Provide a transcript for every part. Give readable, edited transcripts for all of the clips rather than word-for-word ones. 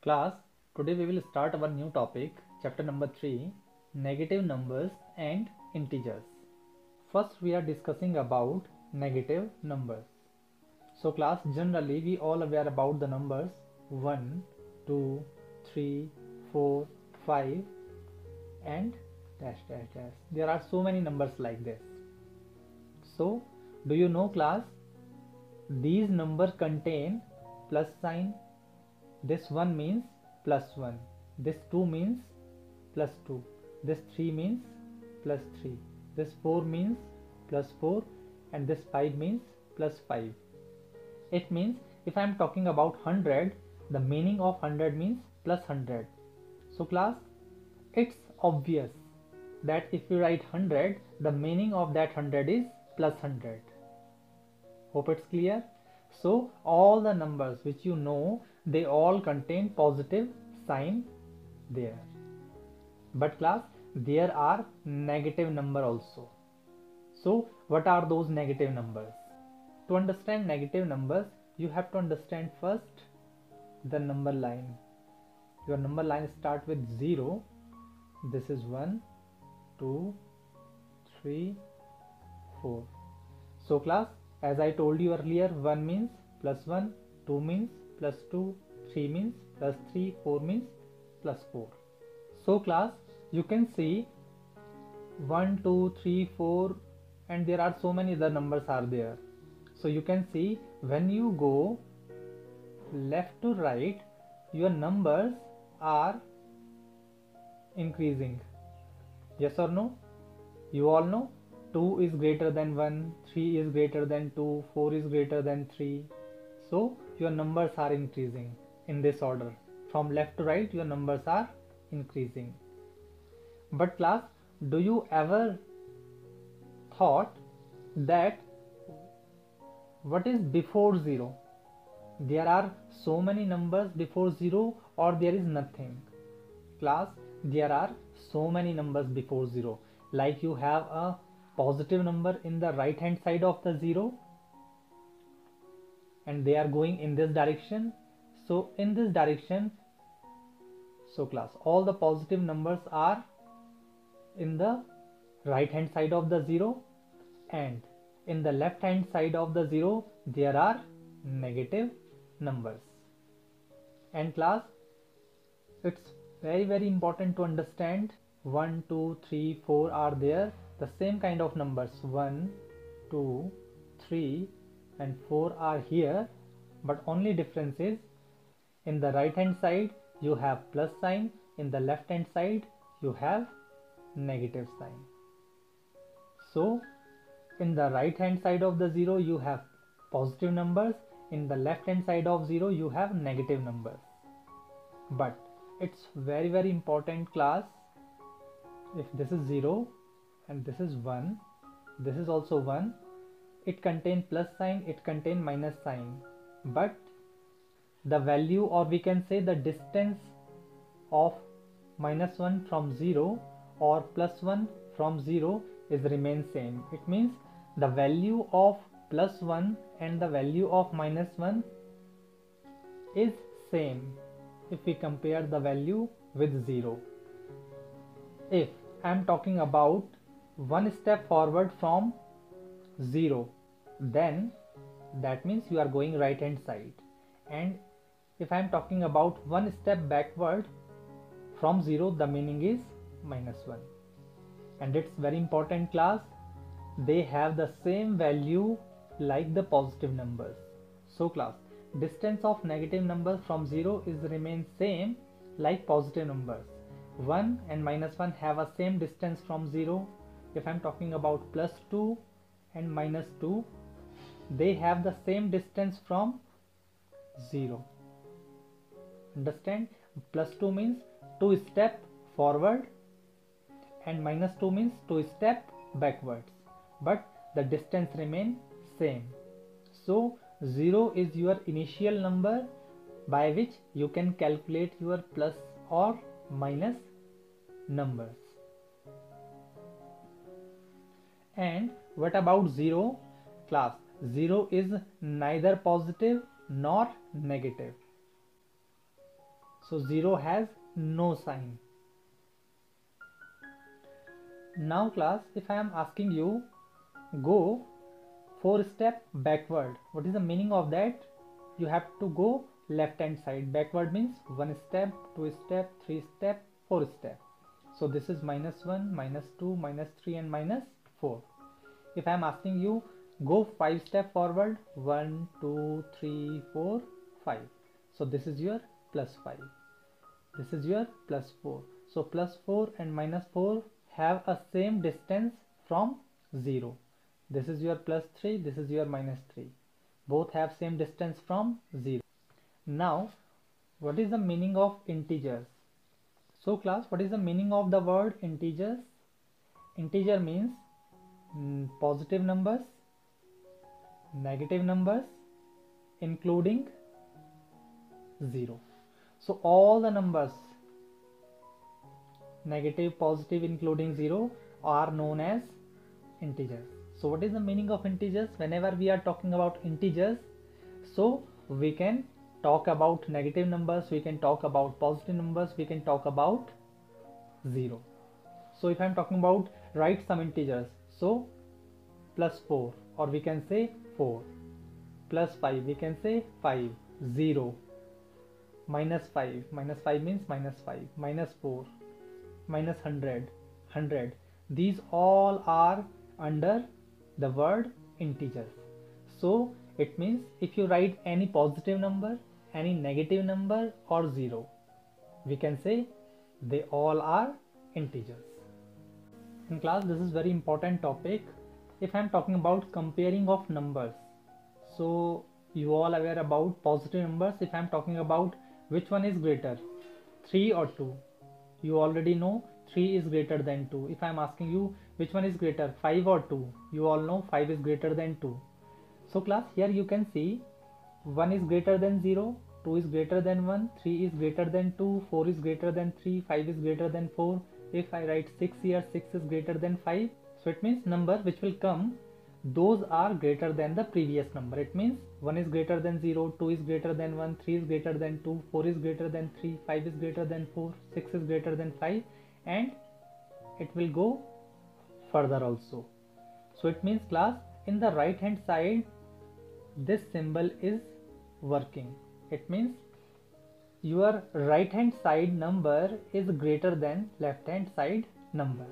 Class, today we will start our new topic, chapter number 3, negative numbers and integers. First we are discussing about negative numbers. So class, generally we all aware about the numbers 1, 2, 3, 4, 5 and dash dash dash. There are so many numbers like this. So do you know class, these numbers contain plus sign. This 1 means plus 1, this 2 means plus 2, this 3 means plus 3, this 4 means plus 4 and this 5 means plus 5. It means if I am talking about 100, the meaning of 100 means plus 100. So class, it's obvious that if you write 100, the meaning of that 100 is plus 100. Hope it's clear. So all the numbers which you know, they all contain positive sign there. But class, there are negative number also. So what are those negative numbers? To understand negative numbers, you have to understand first the number line. Your number line starts with 0. This is 1, 2, 3, 4. So class, as I told you earlier, 1 means plus 1, 2 means plus 2, 3 means plus 3, 4 means plus 4. So class, you can see 1, 2, 3, 4 and there are so many other numbers are there. So you can see when you go left to right, your numbers are increasing. Yes or no? You all know 2 is greater than 1, 3 is greater than 2, 4 is greater than 3. So your numbers are increasing in this order. From left to right, your numbers are increasing. But class, do you ever thought that what is before 0? There are so many numbers before 0 or there is nothing? Class, there are so many numbers before 0. Like you have a positive number in the right hand side of the 0 and they are going in this direction. So in this direction, so class, all the positive numbers are in the right hand side of the 0 and in the left hand side of the 0 there are negative numbers. And class, it's very important to understand 1, 2, 3, 4 are there, the same kind of numbers 1, 2, 3 and 4 are here, but only difference is in the right hand side you have plus sign, in the left hand side you have negative sign. So in the right hand side of the 0 you have positive numbers, in the left hand side of 0 you have negative numbers. But it's very important class, if this is 0 and this is 1, this is also 1, it contains plus sign, it contains minus sign, but the value, or we can say the distance of minus 1 from 0 or plus 1 from 0 is remain same. It means the value of plus 1 and the value of minus 1 is same if we compare the value with 0. If I am talking about one step forward from 0, then that means you are going right hand side, and if I am talking about one step backward from 0, the meaning is minus 1. And it's very important class, they have the same value like the positive numbers. So class, distance of negative numbers from 0 is remain same like positive numbers. 1 and minus 1 have a same distance from 0. If I'm talking about plus 2 and minus 2, they have the same distance from 0. Understand? Plus 2 means 2 step forward and minus 2 means 2 step backwards, but the distance remain same. So 0 is your initial number by which you can calculate your plus or minus numbers. And what about 0? Class, 0 is neither positive nor negative. So 0 has no sign. Now class, if I am asking you, go 4 steps backward. What is the meaning of that? You have to go left hand side. Backward means 1 step, 2 step, 3 step, 4 step. So this is -1, -2, -3 and -4. If I am asking you, go 5 step forward, 1, 2, 3, 4, 5. So this is your +5. This is your +4. So +4 and -4 have a same distance from 0. This is your +3, this is your -3. Both have same distance from 0. Now, what is the meaning of integers? So class, what is the meaning of the word integers? Integer means positive numbers, negative numbers, including 0. So all the numbers, negative, positive, including 0, are known as integers. So what is the meaning of integers? Whenever we are talking about integers, so we can talk about negative numbers, we can talk about positive numbers, we can talk about 0. So if I am talking about write some integers, so +4, or we can say 4, +5, we can say 5, 0, -5, -5 means -5, -4, -100, 100. These all are under the word integers. So it means if you write any positive number, any negative number or 0, we can say they all are integers. In class, this is very important topic. If I am talking about comparing of numbers, so you all aware about positive numbers. If I am talking about which one is greater, 3 or 2, you already know 3 is greater than 2. If I am asking you which one is greater, 5 or 2, you all know 5 is greater than 2. So class, here you can see 1 is greater than 0, 2 is greater than 1, 3 is greater than 2, 4 is greater than 3, 5 is greater than 4. If I write 6 here, 6 is greater than 5. So it means number which will come, those are greater than the previous number. It means 1 is greater than 0, 2 is greater than 1, 3 is greater than 2, 4 is greater than 3, 5 is greater than 4, 6 is greater than 5, and it will go further also. So it means class, in the right hand side, this symbol is working. It means your right hand side number is greater than left hand side number.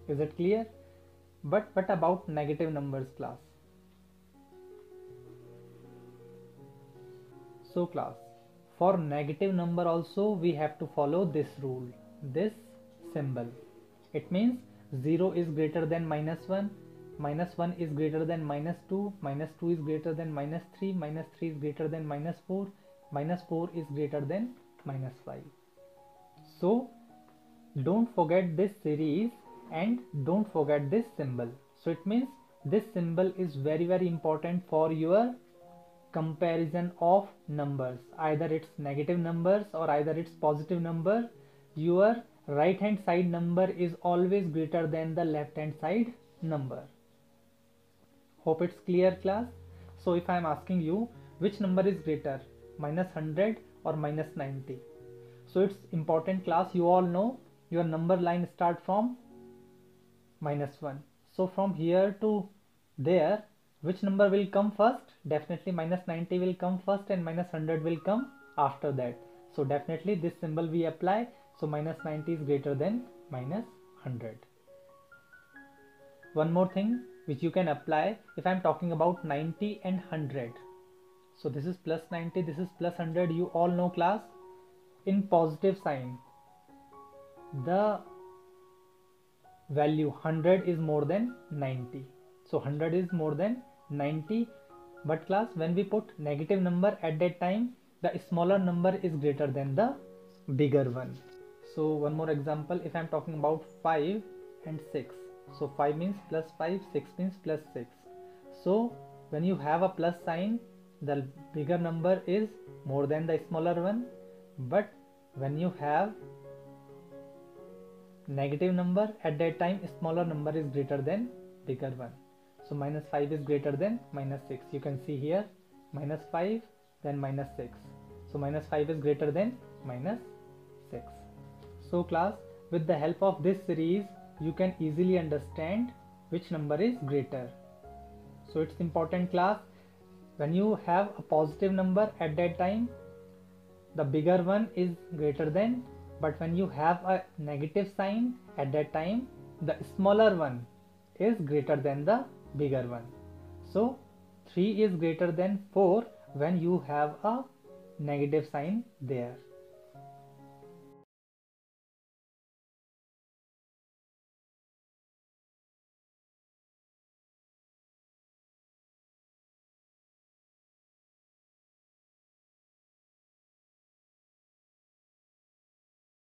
Is it clear? But what about negative numbers, class? So class, for negative number also we have to follow this rule, this symbol. It means 0 is greater than -1, -1 is greater than -2, -2 is greater than -3, -3 is greater than -4, -4 is greater than -5. So don't forget this series and don't forget this symbol. So it means this symbol is very important for your comparison of numbers. Either it's negative numbers or either it's positive number. Your right hand side number is always greater than the left hand side number. Hope it's clear, class. So if I am asking you which number is greater, -100 or -90, so it's important, class. You all know your number line start from -1. So from here to there, which number will come first? Definitely -90 will come first and -100 will come after that. So definitely this symbol we apply. So -90 is greater than -100. One more thing which you can apply, if I am talking about 90 and 100. So this is +90, this is +100. You all know, class, in positive sign, the value 100 is more than 90. So 100 is more than 90. But class, when we put negative number at that time, the smaller number is greater than the bigger one. So one more example, if I am talking about 5 and 6. So 5 means +5, 6 means +6. So when you have a plus sign, the bigger number is more than the smaller one. But when you have negative number, at that time smaller number is greater than bigger one. So -5 is greater than -6. You can see here -5 then -6. So -5 is greater than minus 6. So class, with the help of this series you can easily understand which number is greater. So it's important class, when you have a positive number at that time, the bigger one is greater than, but when you have a negative sign at that time, the smaller one is greater than the bigger one. So 3 is greater than 4 when you have a negative sign there.